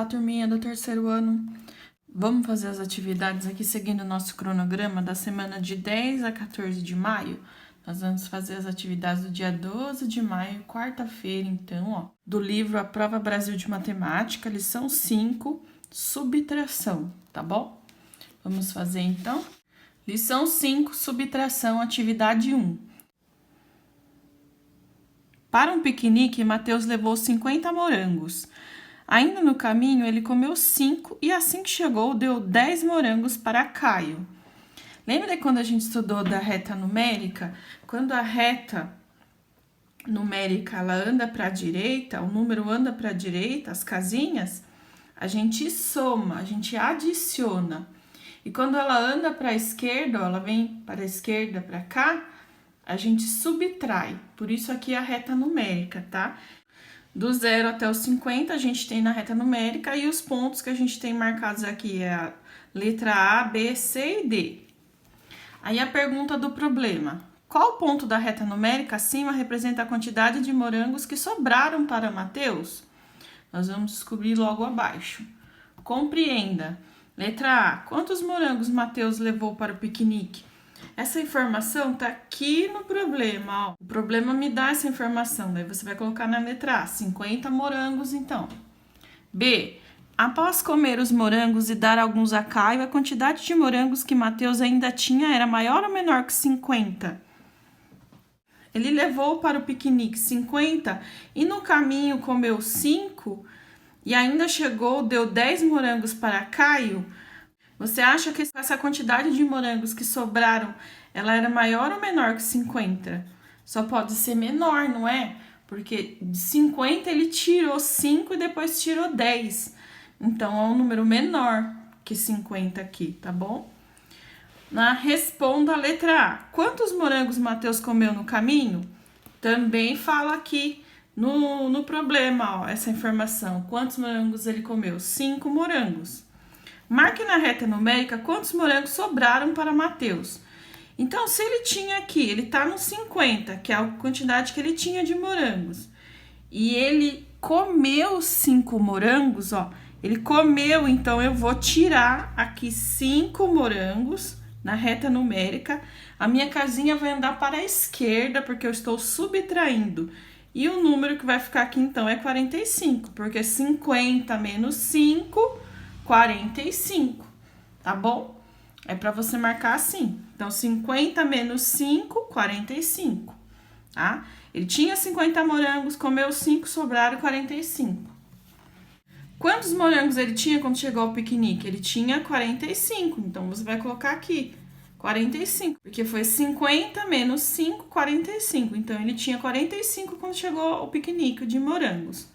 Olá, turminha do terceiro ano. Vamos fazer as atividades aqui seguindo o nosso cronograma da semana de 10 a 14 de maio. Nós vamos fazer as atividades do dia 12 de maio, quarta-feira, então, ó, do livro A Prova Brasil de Matemática, lição 5, subtração, tá bom? Vamos fazer, então. Lição 5, subtração, atividade 1. Para um piquenique, Mateus levou 50 morangos. Ainda no caminho, ele comeu 5 e assim que chegou, deu 10 morangos para Caio. Lembra de quando a gente estudou da reta numérica? Quando a reta numérica ela anda para a direita, o número anda para a direita, as casinhas, a gente soma, a gente adiciona. E quando ela anda para a esquerda, ela vem para a esquerda, para cá, a gente subtrai. Por isso aqui é a reta numérica, tá? Do 0 até os 50, a gente tem na reta numérica, e os pontos que a gente tem marcados aqui é a letra A, B, C e D. Aí a pergunta do problema: qual ponto da reta numérica acima representa a quantidade de morangos que sobraram para Mateus? Nós vamos descobrir logo abaixo. Compreenda. Letra A: quantos morangos Mateus levou para o piquenique? Essa informação tá aqui no problema, ó. O problema me dá essa informação, daí você vai colocar na letra A, 50 morangos, então. B, após comer os morangos e dar alguns a Caio, a quantidade de morangos que Mateus ainda tinha era maior ou menor que 50? Ele levou para o piquenique 50 e no caminho comeu 5 e ainda chegou, deu 10 morangos para Caio. Você acha que essa quantidade de morangos que sobraram, ela era maior ou menor que 50? Só pode ser menor, não é? Porque de 50 ele tirou 5 e depois tirou 10. Então, é um número menor que 50 aqui, tá bom? Responda a letra A. Quantos morangos Mateus comeu no caminho? Também fala aqui no problema, ó, essa informação. Quantos morangos ele comeu? 5 morangos. Marque na reta numérica quantos morangos sobraram para Mateus. Então, se ele tinha aqui, ele tá no 50, que é a quantidade que ele tinha de morangos, e ele comeu 5 morangos, ó, ele comeu, então eu vou tirar aqui 5 morangos na reta numérica, a minha casinha vai andar para a esquerda, porque eu estou subtraindo, e o número que vai ficar aqui, então, é 45, porque 50 menos 5... 45, tá bom? É para você marcar assim. Então, 50 menos 5, 45, tá? Ele tinha 50 morangos, comeu 5, sobraram 45. Quantos morangos ele tinha quando chegou ao piquenique? Ele tinha 45, então você vai colocar aqui 45, porque foi 50 menos 5, 45. Então, ele tinha 45 quando chegou ao piquenique de morangos.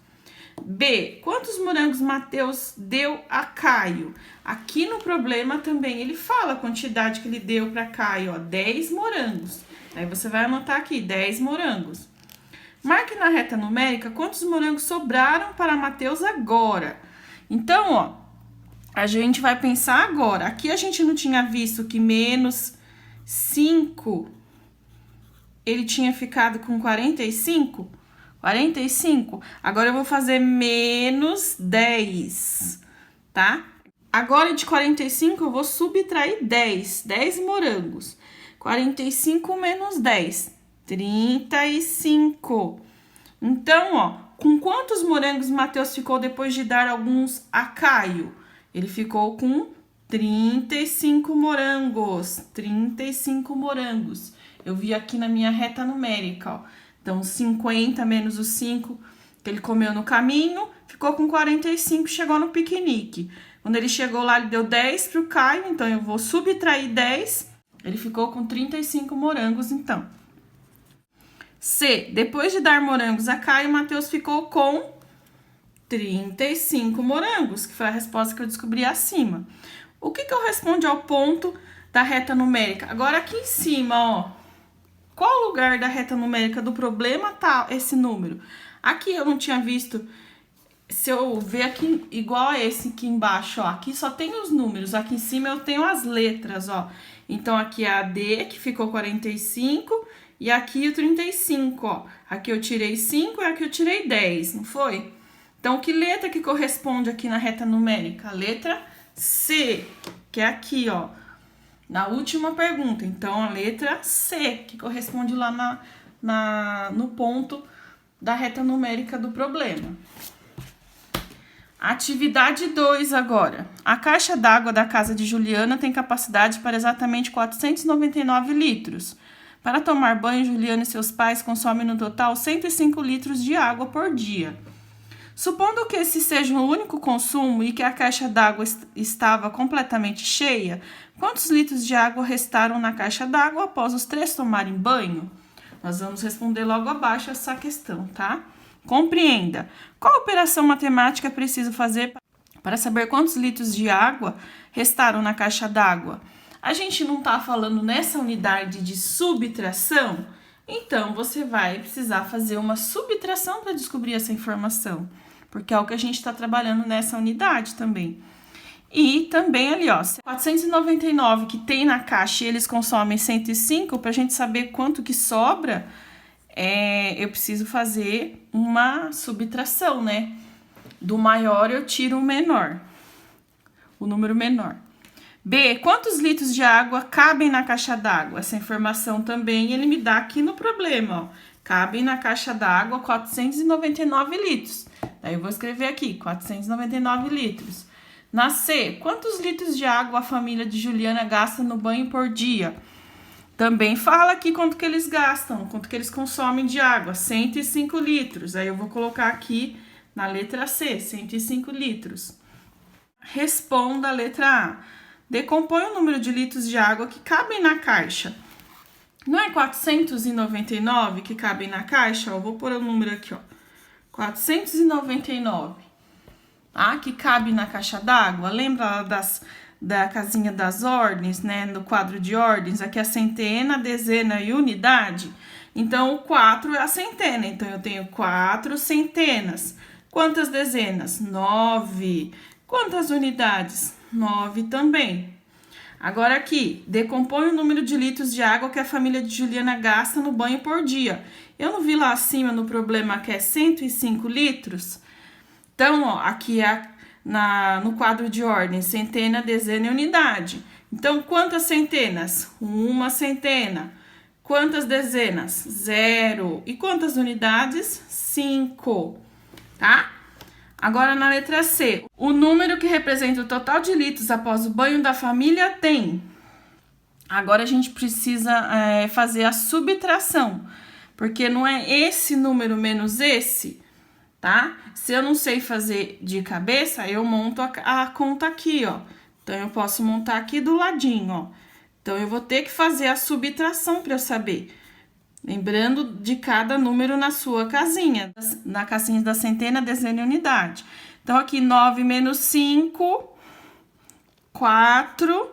B, quantos morangos Mateus deu a Caio? Aqui no problema também ele fala a quantidade que ele deu para Caio, ó, 10 morangos. Aí você vai anotar aqui, 10 morangos. Marque na reta numérica quantos morangos sobraram para Mateus agora. Então, ó, a gente vai pensar agora. Aqui a gente não tinha visto que menos 5, ele tinha ficado com 45? 45. Agora eu vou fazer menos 10, tá? Agora de 45 eu vou subtrair 10 morangos. 45 menos 10, 35. Então, ó, com quantos morangos Mateus ficou depois de dar alguns a Caio? Ele ficou com 35 morangos. 35 morangos. Eu vi aqui na minha reta numérica, ó. Então, 50 menos os 5 que ele comeu no caminho, ficou com 45, chegou no piquenique. Quando ele chegou lá, ele deu 10 para o Caio, então eu vou subtrair 10, ele ficou com 35 morangos, então. C, depois de dar morangos a Caio, Mateus ficou com 35 morangos, que foi a resposta que eu descobri acima. O que eu respondo ao ponto da reta numérica? Agora aqui em cima, ó. Qual lugar da reta numérica do problema tá esse número? Aqui eu não tinha visto. Se eu ver aqui igual a esse aqui embaixo, ó, aqui só tem os números, aqui em cima eu tenho as letras, ó. Então aqui é a D, que ficou 45, e aqui o 35, ó. Aqui eu tirei 5 e aqui eu tirei 10, não foi? Então, que letra que corresponde aqui na reta numérica? A letra C, que é aqui, ó, na última pergunta. Então, a letra C, que corresponde lá no ponto da reta numérica do problema. Atividade 2 agora. A caixa d'água da casa de Juliana tem capacidade para exatamente 499 litros. Para tomar banho, Juliana e seus pais consomem no total 105 litros de água por dia. Supondo que esse seja o único consumo e que a caixa d'água estava completamente cheia, quantos litros de água restaram na caixa d'água após os 3 tomarem banho? Nós vamos responder logo abaixo essa questão, tá? Compreenda. Qual operação matemática é preciso fazer para saber quantos litros de água restaram na caixa d'água? A gente não está falando nessa unidade de subtração? Então, você vai precisar fazer uma subtração para descobrir essa informação, porque é o que a gente está trabalhando nessa unidade também. E também ali, ó, 499 que tem na caixa e eles consomem 105, para a gente saber quanto que sobra, eu preciso fazer uma subtração, né? Do maior eu tiro o menor, o número menor. B, quantos litros de água cabem na caixa d'água? Essa informação também ele me dá aqui no problema, ó. Cabem na caixa d'água 499 litros. Daí eu vou escrever aqui, 499 litros. Na C, quantos litros de água a família de Juliana gasta no banho por dia? Também fala aqui quanto que eles gastam, quanto que eles consomem de água, 105 litros. Aí eu vou colocar aqui na letra C, 105 litros. Responda a letra A. Decompõe o número de litros de água que cabem na caixa. Não é 499 que cabem na caixa? Eu vou pôr o número aqui, ó. 499, tá? Que cabe na caixa d'água. Lembra da casinha das ordens, né? No quadro de ordens, aqui a centena, dezena e unidade. Então, o 4 é a centena. Então, eu tenho 4 centenas. Quantas dezenas? 9. Quantas unidades? 9 também. Agora aqui, decompõe o número de litros de água que a família de Juliana gasta no banho por dia. Eu não vi lá acima no problema que é 105 litros? Então, ó, aqui é no quadro de ordem, centena, dezena e unidade. Então, quantas centenas? Uma centena. Quantas dezenas? 0. E quantas unidades? 5, tá? Agora, na letra C, o número que representa o total de litros após o banho da família tem. Agora, a gente precisa fazer a subtração, porque não é esse número menos esse, tá? Se eu não sei fazer de cabeça, eu monto a conta aqui, ó. Então, eu posso montar aqui do ladinho, ó. Então, eu vou ter que fazer a subtração para eu saber. Lembrando de cada número na sua casinha, na casinha da centena, dezena e unidade. Então, aqui, 9 menos 5, 4.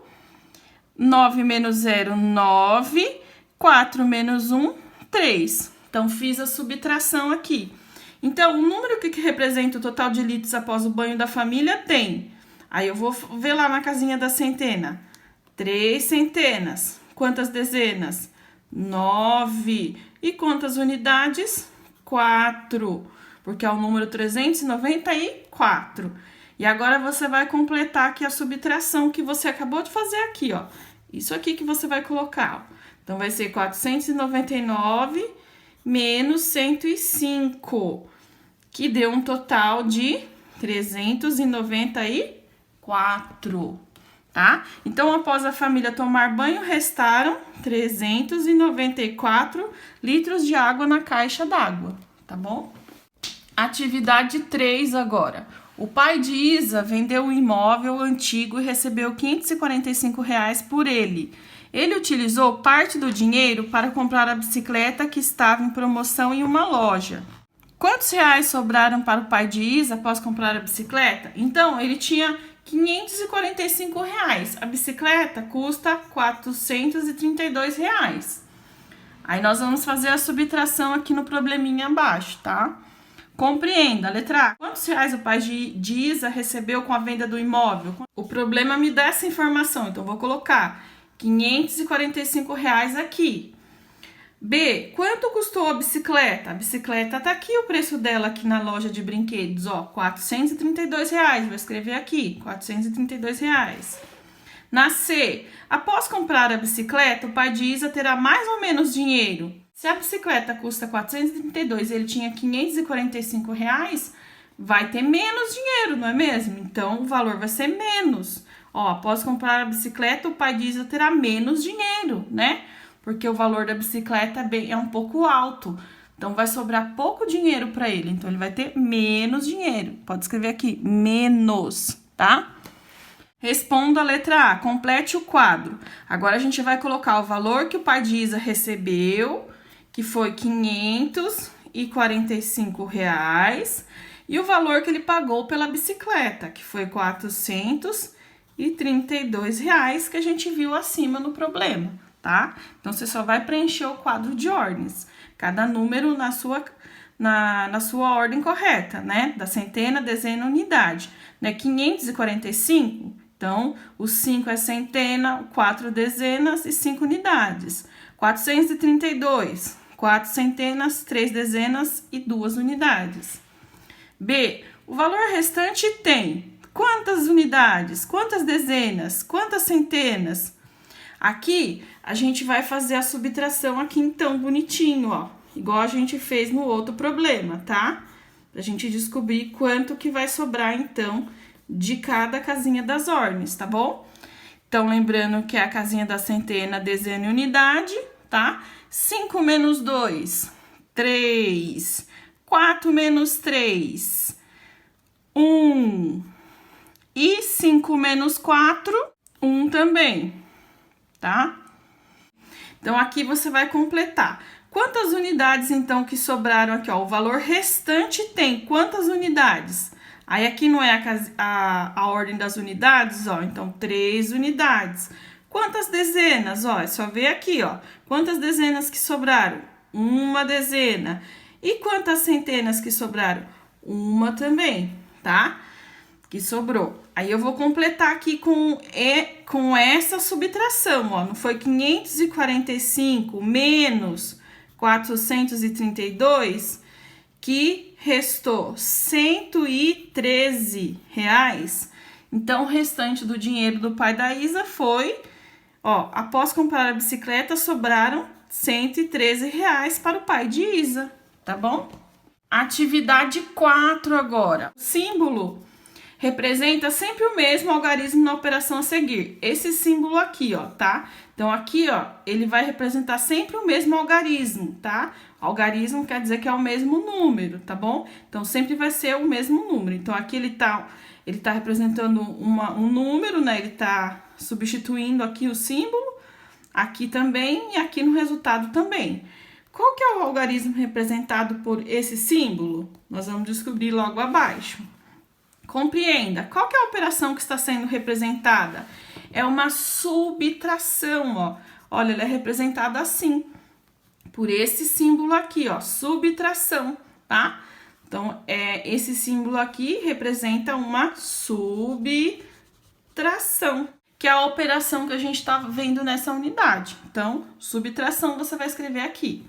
9 menos 0, 9. 4 menos 1, 3. Então, fiz a subtração aqui. Então, o número que representa o total de litros após o banho da família tem. Aí, eu vou ver lá na casinha da centena. 3 centenas. Quantas dezenas? 9. E quantas unidades? 4. Porque é o número 394. E agora, você vai completar aqui a subtração que você acabou de fazer aqui, ó. Isso aqui que você vai colocar, ó. Então, vai ser 499 menos 105, que deu um total de 394, tá? Então, após a família tomar banho, restaram 394 litros de água na caixa d'água, tá bom? Atividade 3 agora. O pai de Isa vendeu um imóvel antigo e recebeu R$ 545 por ele. Ele utilizou parte do dinheiro para comprar a bicicleta que estava em promoção em uma loja. Quantos reais sobraram para o pai de Isa após comprar a bicicleta? Então, ele tinha R$ 545. A bicicleta custa R$ 432. Aí, nós vamos fazer a subtração aqui no probleminha abaixo, tá? Compreenda, letra A. Quantos reais o pai de Isa recebeu com a venda do imóvel? O problema me dá essa informação, então vou colocar R$ 545 aqui. B, quanto custou a bicicleta? A bicicleta tá aqui, o preço dela aqui na loja de brinquedos, ó, R$ 432. Vou escrever aqui, R$ 432. Na C, após comprar a bicicleta, o pai de Isa terá mais ou menos dinheiro. Se a bicicleta custa 432 e ele tinha R$ 545, vai ter menos dinheiro, não é mesmo? Então, o valor vai ser menos. Ó, após comprar a bicicleta, o pai de Isa terá menos dinheiro, né? Porque o valor da bicicleta é um pouco alto. Então, vai sobrar pouco dinheiro para ele. Então, ele vai ter menos dinheiro. Pode escrever aqui, menos, tá? Responda a letra A, complete o quadro. Agora, a gente vai colocar o valor que o pai de Isa recebeu, que foi R$ 545, e o valor que ele pagou pela bicicleta, que foi R$ 432, que a gente viu acima no problema, tá? Então, você só vai preencher o quadro de ordens, cada número na sua ordem correta, né? Da centena, dezena, unidade. Né? 545, então, o 5 é centena, 4 dezenas e 5 unidades. 432, 4 centenas, 3 dezenas e 2 unidades. B, o valor restante tem quantas unidades, quantas dezenas, quantas centenas? Aqui, a gente vai fazer a subtração aqui, então, bonitinho, ó. Igual a gente fez no outro problema, tá? Pra gente descobrir quanto que vai sobrar, então, de cada casinha das ordens, tá bom? Então, lembrando que é a casinha da centena, dezena e unidade, tá? 5 menos 2, 3. 4 menos 3, 1. E 5 menos 4, 1 também, tá? Então, aqui você vai completar. Quantas unidades, então, que sobraram aqui, ó? O valor restante tem quantas unidades? Aí, aqui não é a ordem das unidades, ó. Então, 3 unidades. Quantas dezenas? Ó, é só ver aqui, ó. Quantas dezenas que sobraram? Uma dezena. E quantas centenas que sobraram? Uma também, tá? Que sobrou. Aí, eu vou completar aqui com essa subtração, ó. Não foi 545 menos 432, que restou R$ 113. Então, o restante do dinheiro do pai da Isa foi, ó, após comprar a bicicleta, sobraram R$ 113 para o pai de Isa, tá bom? Atividade 4 agora. O símbolo representa sempre o mesmo algarismo na operação a seguir. Esse símbolo aqui, ó, tá? Então, aqui, ó, ele vai representar sempre o mesmo algarismo, tá? Algarismo quer dizer que é o mesmo número, tá bom? Então, sempre vai ser o mesmo número. Então, aqui ele tá representando um número, né? Ele tá substituindo aqui o símbolo, aqui também e aqui no resultado também. Qual que é o algarismo representado por esse símbolo? Nós vamos descobrir logo abaixo. Compreenda, qual que é a operação que está sendo representada? É uma subtração, ó. Olha, ela é representada assim, por esse símbolo aqui, ó, subtração, tá? Então, esse símbolo aqui representa uma subtração, que é a operação que a gente está vendo nessa unidade. Então, subtração você vai escrever aqui.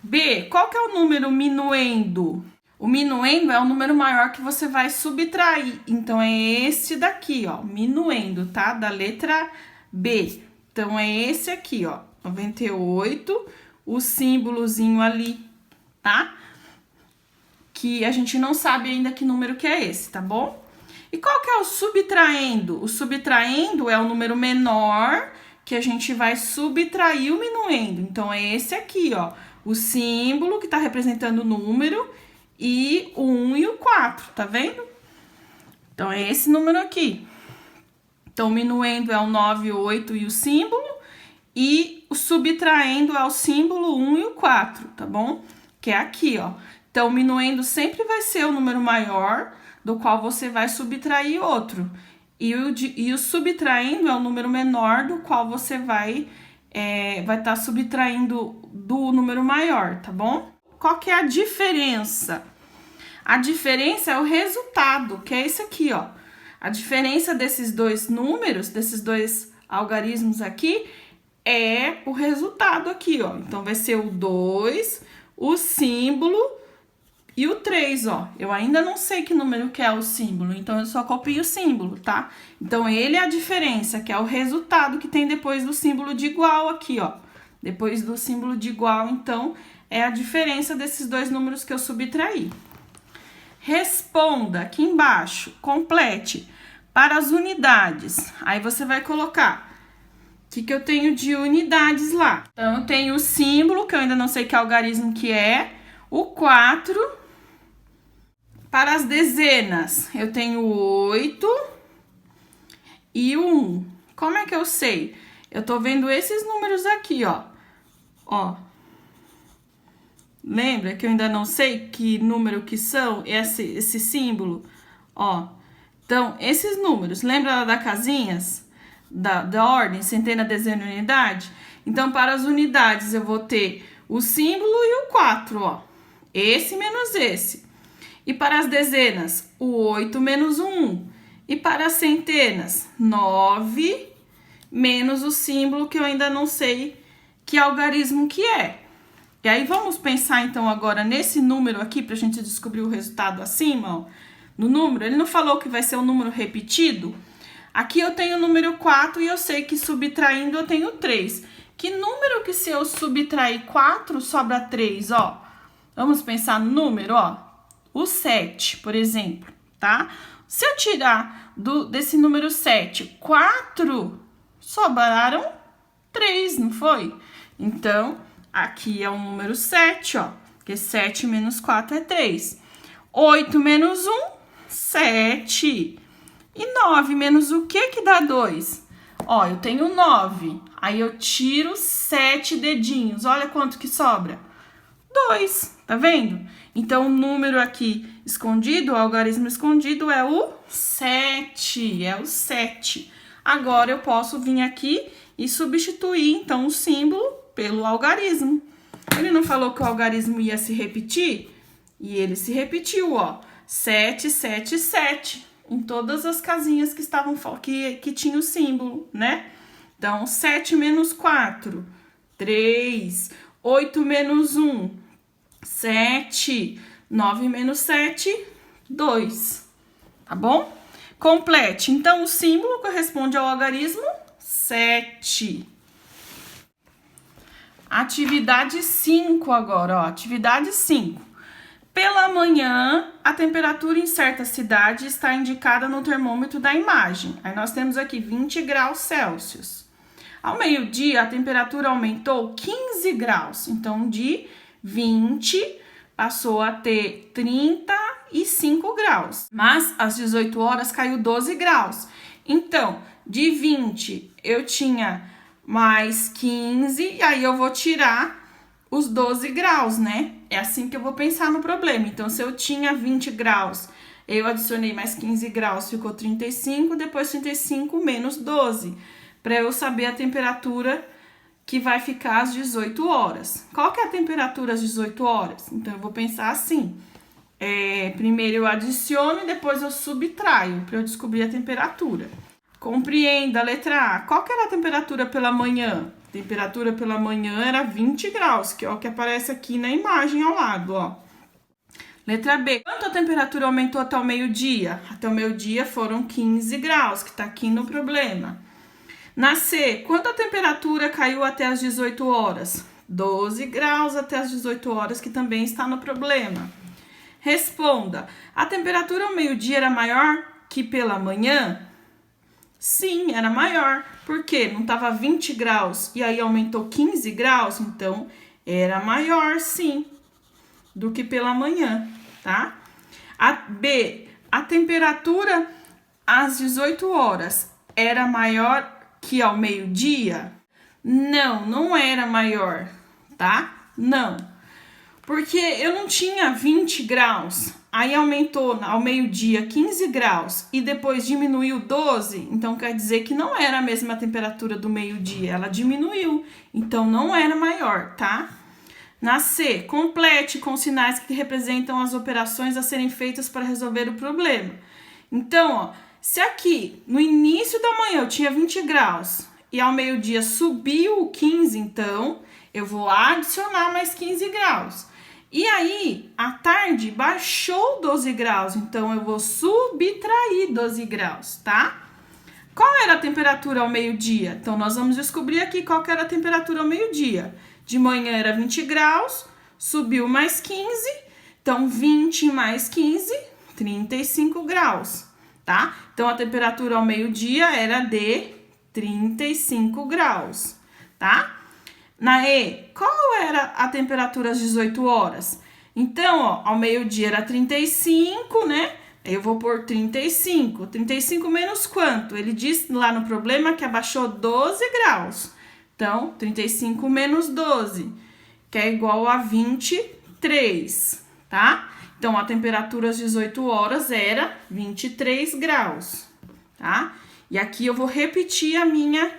B, qual que é o número minuendo? O minuendo é o número maior que você vai subtrair. Então, é esse daqui, ó, minuendo, tá? Da letra B. Então, é esse aqui, ó, 98, o símbolozinho ali, tá? Que a gente não sabe ainda que número que é esse, tá bom? E qual que é o subtraindo? O subtraindo é o número menor que a gente vai subtrair o minuendo. Então, é esse aqui, ó, o símbolo que tá representando o número e o 1 e o 4, tá vendo? Então, é esse número aqui. Então, o minuendo é o 9, o 8 e o símbolo, e o subtraindo é o símbolo 1 e o 4, tá bom? Que é aqui, ó. Então, o minuendo sempre vai ser o número maior, do qual você vai subtrair outro. E o subtraindo é o número menor, do qual você vai estar subtraindo do número maior, tá bom? Qual que é a diferença? A diferença é o resultado, que é esse aqui, ó. A diferença desses dois números, desses dois algarismos aqui, é o resultado aqui, ó. Então, vai ser o 2, o símbolo e o 3, ó. Eu ainda não sei que número que é o símbolo, então eu só copio o símbolo, tá? Então, ele é a diferença, que é o resultado que tem depois do símbolo de igual aqui, ó. Depois do símbolo de igual, então, é a diferença desses dois números que eu subtraí. Responda aqui embaixo, complete para as unidades. Aí você vai colocar o que eu tenho de unidades lá. Então, eu tenho o símbolo, que eu ainda não sei que algarismo que é, o 4. Para as dezenas, eu tenho 8 e o 1. Como é que eu sei? Eu tô vendo esses números aqui, ó. Ó. Lembra que eu ainda não sei que número que são esse símbolo? Ó. Então, esses números, lembra lá das casinhas? Da ordem, centena, dezena e unidade? Então, para as unidades, eu vou ter o símbolo e o 4, ó. Esse menos esse. E para as dezenas, o 8 menos o 1. E para as centenas, 9 menos o símbolo que eu ainda não sei que algarismo que é. E aí, vamos pensar, então, agora nesse número aqui, para a gente descobrir o resultado acima, ó. No número, ele não falou que vai ser um número repetido? Aqui eu tenho o número 4 e eu sei que subtraindo eu tenho 3. Que número que se eu subtrair 4, sobra 3, ó? Vamos pensar no número, ó. O 7, por exemplo, tá? Se eu tirar desse número 7, 4, sobraram 3, não foi? Então, aqui é o número 7, ó. Porque 7 menos 4 é 3. 8 menos 1, 7. E 9 menos o que dá 2? Ó, eu tenho 9. Aí eu tiro 7 dedinhos. Olha quanto que sobra. 2, tá vendo? Então, o número aqui escondido, o algarismo escondido é o 7, é o 7. Agora, eu posso vir aqui e substituir, então, o símbolo pelo algarismo. Ele não falou que o algarismo ia se repetir? E ele se repetiu, ó. 7, 7, 7. Em todas as casinhas que estavam que tinha o símbolo, né? Então, 7 menos 4, 3. 8 menos 1, 7. 9 menos 7, 2. Tá bom? Complete. Então, o símbolo corresponde ao algarismo 7. Atividade 5 agora, ó. Atividade 5. Pela manhã, a temperatura em certa cidade está indicada no termômetro da imagem. Aí, nós temos aqui 20 graus Celsius. Ao meio-dia, a temperatura aumentou 15 graus. Então, de 20 passou a ter 35 graus. Mas, às 18 horas, caiu 12 graus. Então, de 20, eu tinha mais 15, e aí eu vou tirar os 12 graus, né? É assim que eu vou pensar no problema. Então, se eu tinha 20 graus, eu adicionei mais 15 graus, ficou 35, depois 35 menos 12, para eu saber a temperatura que vai ficar às 18 horas. Qual que é a temperatura às 18 horas? Então, eu vou pensar assim. Primeiro eu adiciono e depois eu subtraio, para eu descobrir a temperatura. Compreenda, letra A. Qual que era a temperatura pela manhã? A temperatura pela manhã era 20 graus, que é o que aparece aqui na imagem ao lado, ó. Letra B. Quanto a temperatura aumentou até o meio-dia? Até o meio-dia foram 15 graus, que tá aqui no problema. Na C, quanto a temperatura caiu até as 18 horas? 12 graus até as 18 horas, que também está no problema. Responda. A temperatura ao meio-dia era maior que pela manhã? Sim, era maior. Por quê? Não estava 20 graus e aí aumentou 15 graus? Então, era maior, sim, do que pela manhã, tá? A B, a temperatura às 18 horas era maior que ao meio-dia? Não, não era maior, tá? Não. Porque eu não tinha 20 graus, aí aumentou ao meio-dia 15 graus e depois diminuiu 12, então quer dizer que não era a mesma temperatura do meio-dia, ela diminuiu, então não era maior, tá? Na C, complete com sinais que representam as operações a serem feitas para resolver o problema. Então, ó, se aqui no início da manhã eu tinha 20 graus e ao meio-dia subiu 15, então eu vou adicionar mais 15 graus. E aí, à tarde baixou 12 graus, então eu vou subtrair 12 graus, tá? Qual era a temperatura ao meio-dia? Então, nós vamos descobrir aqui qual que era a temperatura ao meio-dia. De manhã era 20 graus, subiu mais 15, então 20 mais 15, 35 graus, tá? Então, a temperatura ao meio-dia era de 35 graus, tá? Na E, qual era a temperatura às 18 horas? Então, ó, ao meio-dia era 35, né? Eu vou pôr 35. 35 menos quanto? Ele diz lá no problema que abaixou 12 graus. Então, 35 menos 12, que é igual a 23, tá? Então, a temperatura às 18 horas era 23 graus, tá? E aqui eu vou repetir a minha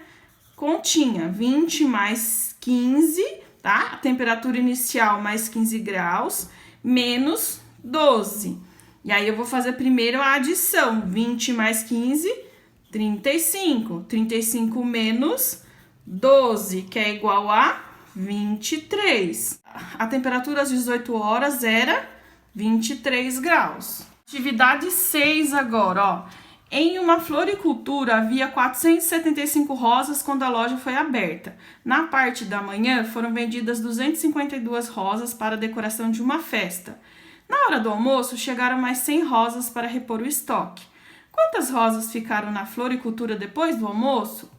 continha. 20 mais 15, tá? A temperatura inicial mais 15 graus, menos 12. E aí, eu vou fazer primeiro a adição. 20 mais 15, 35. 35 menos 12, que é igual a 23. A temperatura às 18 horas era 23 graus. Atividade 6 agora, ó. Em uma floricultura, havia 475 rosas quando a loja foi aberta. Na parte da manhã, foram vendidas 252 rosas para a decoração de uma festa. Na hora do almoço, chegaram mais 100 rosas para repor o estoque. Quantas rosas ficaram na floricultura depois do almoço?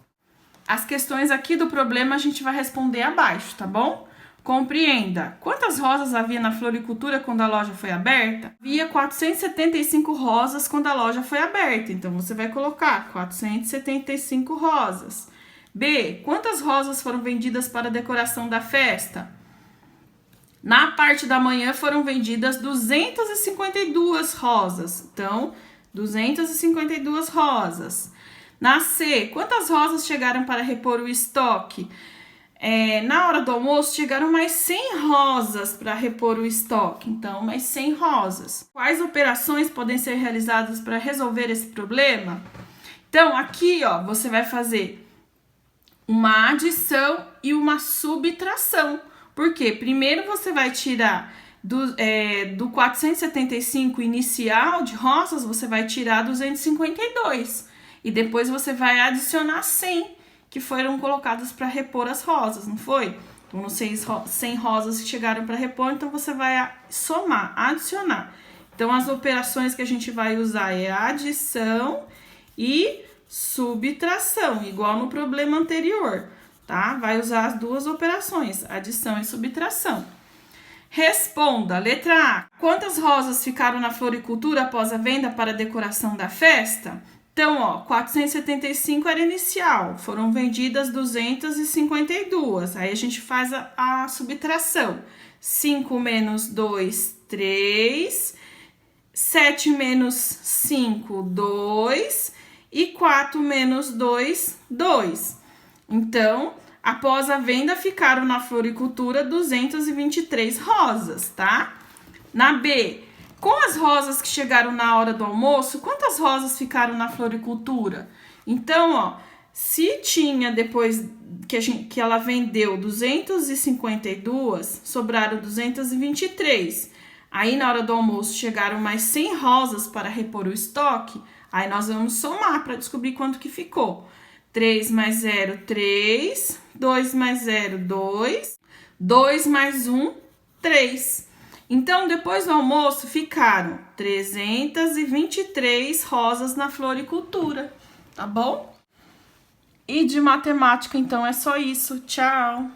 As questões aqui do problema a gente vai responder abaixo, tá bom? Compreenda. Quantas rosas havia na floricultura quando a loja foi aberta? Havia 475 rosas quando a loja foi aberta. Então, você vai colocar 475 rosas. B. Quantas rosas foram vendidas para a decoração da festa? Na parte da manhã foram vendidas 252 rosas. Então, 252 rosas. Na C, quantas rosas chegaram para repor o estoque? Na hora do almoço, chegaram mais 100 rosas para repor o estoque. Então, mais 100 rosas. Quais operações podem ser realizadas para resolver esse problema? Então, aqui, ó, você vai fazer uma adição e uma subtração. Por quê? Primeiro, você vai tirar do 475 inicial de rosas, você vai tirar 252. E depois você vai adicionar 100. Que foram colocadas para repor as rosas, não foi? Então, 100 rosas que chegaram para repor, então você vai somar, adicionar. Então, as operações que a gente vai usar é adição e subtração, igual no problema anterior, tá? Vai usar as duas operações, adição e subtração. Responda, letra A. Quantas rosas ficaram na floricultura após a venda para a decoração da festa? Então, ó, 475 era inicial, foram vendidas 252. Aí a gente faz a subtração. 5 menos 2, 3. 7 menos 5, 2. E 4 menos 2, 2. Então, após a venda, ficaram na floricultura 223 rosas, tá? Na B, com as rosas que chegaram na hora do almoço, quantas rosas ficaram na floricultura? Então, ó, se tinha depois que ela vendeu 252, sobraram 223. Aí, na hora do almoço, chegaram mais 100 rosas para repor o estoque. Aí, nós vamos somar para descobrir quanto que ficou. 3 mais 0, 3. 2 mais 0, 2. 2 mais 1, 3. Então, depois do almoço, ficaram 323 rosas na floricultura, tá bom? E de matemática, então, é só isso. Tchau!